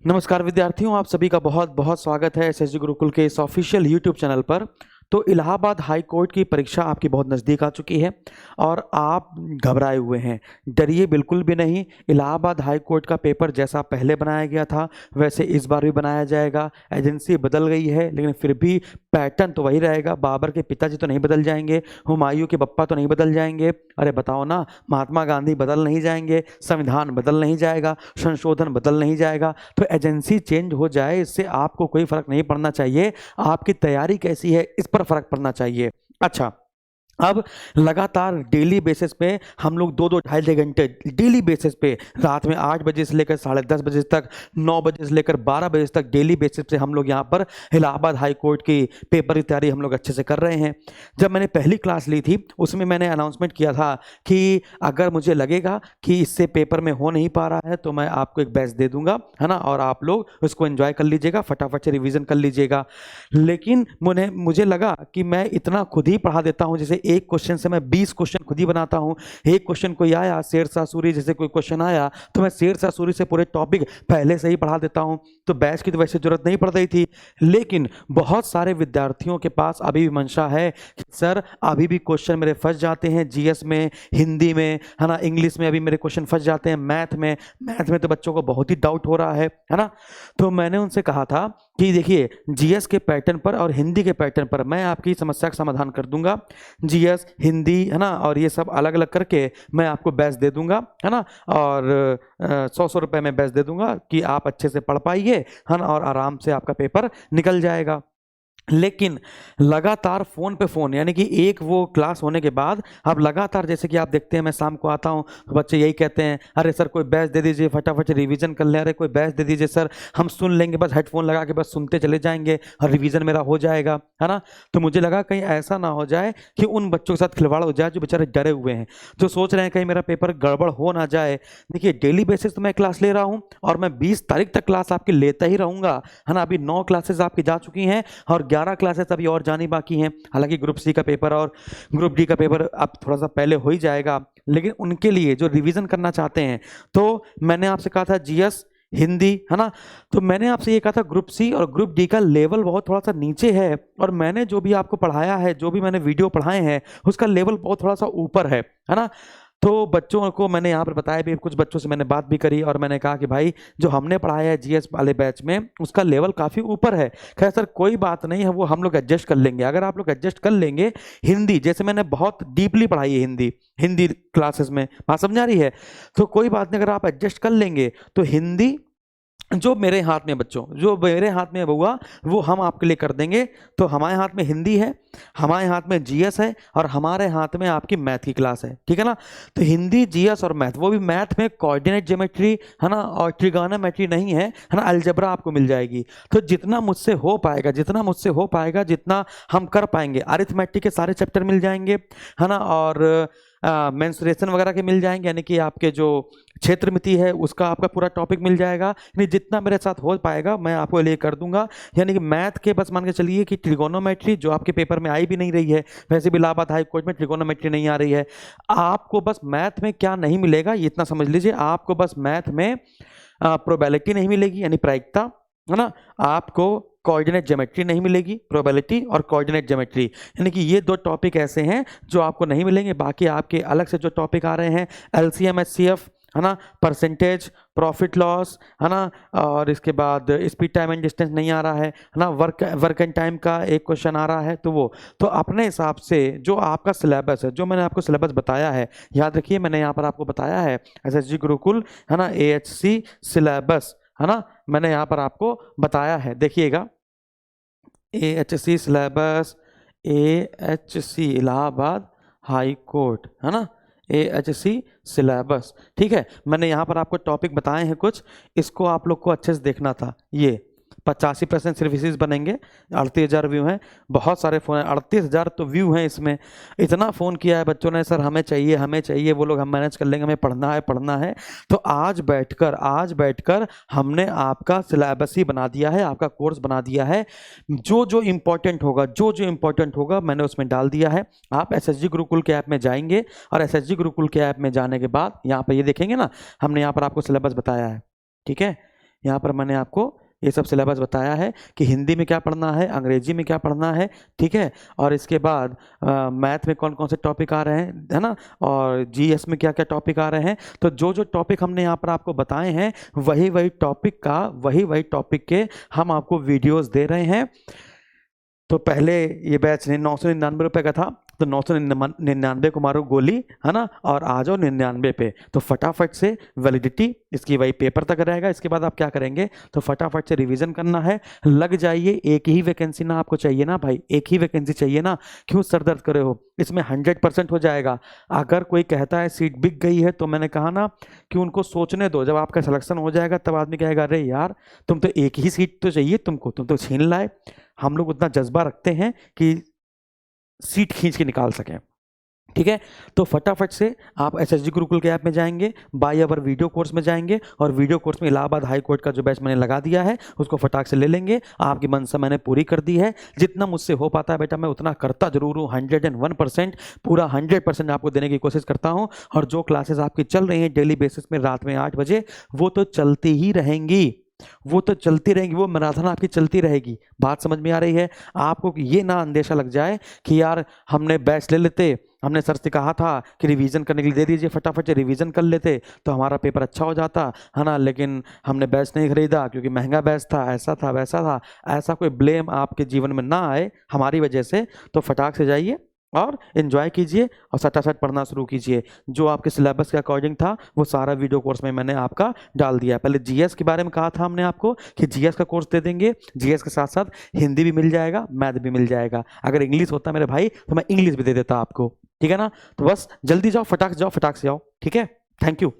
नमस्कार विद्यार्थियों, आप सभी का बहुत बहुत स्वागत है एसएसजी गुरुकुल के इस ऑफिशियल यूट्यूब चैनल पर। तो इलाहाबाद हाई कोर्ट की परीक्षा आपकी बहुत नज़दीक आ चुकी है और आप घबराए हुए हैं। डरिए बिल्कुल भी नहीं। इलाहाबाद हाई कोर्ट का पेपर जैसा पहले बनाया गया था वैसे इस बार भी बनाया जाएगा। एजेंसी बदल गई है लेकिन फिर भी पैटर्न तो वही रहेगा। बाबर के पिताजी तो नहीं बदल जाएंगे, हुमायूं के पप्पा तो नहीं बदल जाएंगे। अरे बताओ ना, महात्मा गांधी बदल नहीं जाएंगे, संविधान बदल नहीं जाएगा, संशोधन बदल नहीं जाएगा। तो एजेंसी चेंज हो जाए इससे आपको कोई फर्क नहीं पड़ना चाहिए। आपकी तैयारी कैसी है इस पर फर्क पड़ना चाहिए। अच्छा, अब लगातार डेली बेसिस पे हम लोग 2-2 ढाई-ढाई घंटे डेली बेसिस पे रात में 8 बजे से लेकर 10:30 बजे तक, 9 बजे से लेकर 12 बजे तक डेली बेसिस पे हम लोग यहाँ पर इलाहाबाद हाई कोर्ट की पेपर की तैयारी हम लोग अच्छे से कर रहे हैं। जब मैंने पहली क्लास ली थी उसमें मैंने अनाउंसमेंट किया था कि अगर मुझे लगेगा कि इससे पेपर में हो नहीं पा रहा है तो मैं आपको एक बैच दे दूंगा, है ना, और आप लोग उसको एंजॉय कर लीजिएगा, फटाफट से रिविजन कर लीजिएगा। लेकिन मुझे लगा कि मैं इतना खुद ही पढ़ा देता हूँ, जैसे एक क्वेश्चन से मैं 20 क्वेश्चन खुद ही बनाता हूँ। एक क्वेश्चन कोई आया शेरशाह सूरी जैसे कोई क्वेश्चन आया तो मैं शेरशाह सूरी से पूरे टॉपिक पहले से ही पढ़ा देता हूँ। तो बैच की तो वैसे जरूरत नहीं पड़ रही थी। लेकिन बहुत सारे विद्यार्थियों के पास अभी भी मंशा है कि सर अभी भी क्वेश्चन मेरे फंस जाते हैं, जीएस में, हिंदी में, है ना, इंग्लिश में अभी मेरे क्वेश्चन फंस जाते हैं, मैथ में तो बच्चों को बहुत ही डाउट हो रहा है ना। तो मैंने उनसे कहा था कि देखिए, जीएस के पैटर्न पर और हिंदी के पैटर्न पर मैं आपकी समस्या का समाधान कर दूंगा। जीएस, हिंदी, है ना, और ये सब अलग अलग करके मैं आपको बैच दे दूंगा, है ना, और 100 रुपए में बैच दे दूंगा कि आप अच्छे से पढ़ पाइए, है ना, और आराम से आपका पेपर निकल जाएगा। लेकिन लगातार फोन पे फोन, यानी कि एक वो क्लास होने के बाद अब लगातार, जैसे कि आप देखते हैं मैं शाम को आता हूं तो बच्चे यही कहते हैं, अरे सर कोई बैच दे दीजिए, फटाफट से रिवीजन कर ले, अरे कोई बैच दे दीजिए सर, हम सुन लेंगे, बस हेडफोन लगा के बस सुनते चले जाएंगे और रिवीजन मेरा हो जाएगा, है ना। तो मुझे लगा कहीं ऐसा ना हो जाए कि उन बच्चों के साथ खिलवाड़ हो जाए जो बेचारे डरे हुए हैं, जो सोच रहे हैं कहीं मेरा पेपर गड़बड़ हो ना जाए। देखिए, डेली बेसिस तो मैं क्लास ले रहा हूँ और मैं 20 तारीख तक क्लास आपकी लेता ही रहूंगा, है ना। अभी 9 क्लासेस आपकी जा चुकी हैं और 11 क्लासेस अभी और जानी बाकी हैं। हालांकि ग्रुप सी का पेपर और ग्रुप डी का पेपर अब थोड़ा सा पहले हो ही जाएगा, लेकिन उनके लिए जो रिवीजन करना चाहते हैं, तो मैंने आपसे कहा था जीएस, हिंदी, है ना, तो मैंने आपसे ये कहा था ग्रुप सी और ग्रुप डी का लेवल बहुत थोड़ा सा नीचे है और मैंने जो भी आपको पढ़ाया है, जो भी मैंने वीडियो पढ़ाए हैं, उसका लेवल बहुत थोड़ा सा ऊपर है ना। तो बच्चों को मैंने यहाँ पर बताया भी, कुछ बच्चों से मैंने बात भी करी और मैंने कहा कि भाई जो हमने पढ़ाया है जीएस वाले बैच में उसका लेवल काफ़ी ऊपर है। खैर सर कोई बात नहीं है, वो हम लोग एडजस्ट कर लेंगे। अगर आप लोग एडजस्ट कर लेंगे, हिंदी जैसे मैंने बहुत डीपली पढ़ाई है, हिंदी क्लासेस में, बात समझ आ रही है, तो कोई बात नहीं, अगर आप एडजस्ट कर लेंगे तो हिंदी जो मेरे हाथ में, बच्चों जो मेरे हाथ में बउआ, वो हम आपके लिए कर देंगे। तो हमारे हाथ में हिंदी है, हमारे हाथ में जीएस है और हमारे हाथ में आपकी मैथ की क्लास है, ठीक है ना। तो हिंदी, जीएस और मैथ, वो भी मैथ में कोऑर्डिनेट ज्योमेट्री, है ना, और ट्रिगोनोमेट्री नहीं है ना, अलजेब्रा आपको मिल जाएगी। तो जितना मुझसे हो पाएगा, जितना हम कर पाएंगे, अरिथमेटिक के सारे चैप्टर मिल जाएंगे, है ना, और मेंसुरेशन वगैरह के मिल जाएंगे, यानी कि आपके जो क्षेत्रमिति है उसका आपका पूरा टॉपिक मिल जाएगा। यानी जितना मेरे साथ हो पाएगा मैं आपको लिए कर दूंगा। यानी कि मैथ के बस मान के चलिए कि ट्रिगोनोमेट्री जो आपके पेपर में आई भी नहीं रही है, वैसे भी इलाहाबाद हाई कोर्ट में ट्रिगोनोमेट्री नहीं आ रही है। आपको बस मैथ में क्या नहीं मिलेगा ये इतना समझ लीजिए, आपको बस मैथ में प्रोबेबिलिटी नहीं मिलेगी, यानी प्रायिकता, है ना, आपको कोऑर्डिनेट ज्योमेट्री नहीं मिलेगी, प्रोबेबिलिटी और कोऑर्डिनेट ज्योमेट्री, यानी कि ये 2 टॉपिक ऐसे हैं जो आपको नहीं मिलेंगे। बाकी आपके अलग से जो टॉपिक आ रहे हैं, एलसीएम, एचसीएफ, है ना, परसेंटेज, प्रॉफिट लॉस, है ना, और इसके बाद स्पीड टाइम एंड डिस्टेंस नहीं आ रहा है ना, वर्क एंड टाइम का एक क्वेश्चन आ रहा है। तो वो तो अपने हिसाब से जो आपका सिलेबस है, जो मैंने आपको सिलेबस बताया है, याद रखिए मैंने यहाँ पर आपको बताया है एसएसजी गुरुकुल, है ना, एएचसी सिलेबस, है ना, मैंने यहाँ पर आपको बताया है, देखिएगा, एएचसी सिलेबस, एएचसी इलाहाबाद हाई कोर्ट, है ना, एएचसी सिलेबस, ठीक है। मैंने यहाँ पर आपको टॉपिक बताए हैं कुछ, इसको आप लोग को अच्छे से देखना था। ये 85% सिर्फ इसी से बनेंगे, 38,000 व्यू हैं, बहुत सारे फ़ोन हैं, 38,000 तो व्यू हैं इसमें। इतना फ़ोन किया है बच्चों ने, सर हमें चाहिए, वो लोग हम मैनेज कर लेंगे, हमें पढ़ना है। तो आज बैठकर हमने आपका सिलेबस ही बना दिया है, आपका कोर्स बना दिया है। जो जो इम्पोर्टेंट होगा मैंने उसमें डाल दिया है। आप एसएसजी गुरुकुल के ऐप में जाएंगे और एसएसजी गुरुकुल के ऐप में जाने के बाद यहाँ पर ये देखेंगे ना, हमने यहाँ पर आपको सिलेबस बताया है, ठीक है। यहाँ पर मैंने आपको ये सब सिलेबस बताया है कि हिंदी में क्या पढ़ना है, अंग्रेजी में क्या पढ़ना है, ठीक है। और इसके बाद मैथ में कौन कौन से टॉपिक आ रहे हैं, है ना, और जीएस में क्या क्या टॉपिक आ रहे हैं। तो जो जो टॉपिक हमने यहाँ पर आपको बताए हैं वही टॉपिक के हम आपको वीडियोस दे रहे हैं। तो पहले ये बैच 999 रुपये का था, तो 999 को मारो गोली, है ना, और आ जाओ 99 पे। तो फटाफट से वैलिडिटी इसकी वही पेपर तक रहेगा। इसके बाद आप क्या करेंगे, तो फटाफट से रिवीजन करना है, लग जाइए। एक ही वैकेंसी ना आपको चाहिए ना भाई, एक ही वैकेंसी चाहिए ना, क्यों सर दर्द करे हो, इसमें 100% हो जाएगा। अगर कोई कहता है सीट बिक गई है, तो मैंने कहा ना कि उनको सोचने दो, जब आपका सिलेक्शन हो जाएगा तब आदमी कहेगा अरे यार तुम तो एक ही सीट तो चाहिए तुमको, तुम तो छीन लाए। हम लोग उतना जज्बा रखते हैं कि सीट खींच के निकाल सकें, ठीक है। तो फटाफट से आप एसएसजी गुरुकुल के ऐप में जाएंगे, बाय अवर वीडियो कोर्स में जाएंगे, और वीडियो कोर्स में इलाहाबाद हाई कोर्ट का जो बैच मैंने लगा दिया है उसको फटाक से ले लेंगे। आपकी मनसा मैंने पूरी कर दी है। जितना मुझसे हो पाता है बेटा मैं उतना करता जरूर हूँ, 101% पूरा 100% आपको देने की कोशिश करता हूँ। और जो क्लासेस आपकी चल रही हैं डेली बेसिस में रात में 8 बजे, वो तो चलती ही रहेंगी, वो तो चलती रहेंगी, वो मैराथन आपकी चलती रहेगी। बात समझ में आ रही है आपको? ये ना अंदेशा लग जाए कि यार हमने बैच ले लेते, हमने सर से कहा था कि रिवीजन करने के लिए दे दीजिए, फटाफट से रिवीजन कर लेते तो हमारा पेपर अच्छा हो जाता, है ना, लेकिन हमने बैच नहीं खरीदा क्योंकि महंगा बैच था, ऐसा था वैसा था। ऐसा कोई ब्लेम आपके जीवन में ना आए हमारी वजह से। तो फटाक से जाइए और एंजॉय कीजिए और सटासट पढ़ना शुरू कीजिए। जो आपके सिलेबस के अकॉर्डिंग था वो सारा वीडियो कोर्स में मैंने आपका डाल दिया है। पहले जीएस के बारे में कहा था हमने आपको कि जीएस का कोर्स दे देंगे, जीएस के साथ साथ हिंदी भी मिल जाएगा, मैथ भी मिल जाएगा। अगर इंग्लिश होता मेरे भाई तो मैं इंग्लिश भी दे देता आपको, ठीक है ना। तो बस जल्दी जाओ, फटाक से जाओ, ठीक है। Thank you.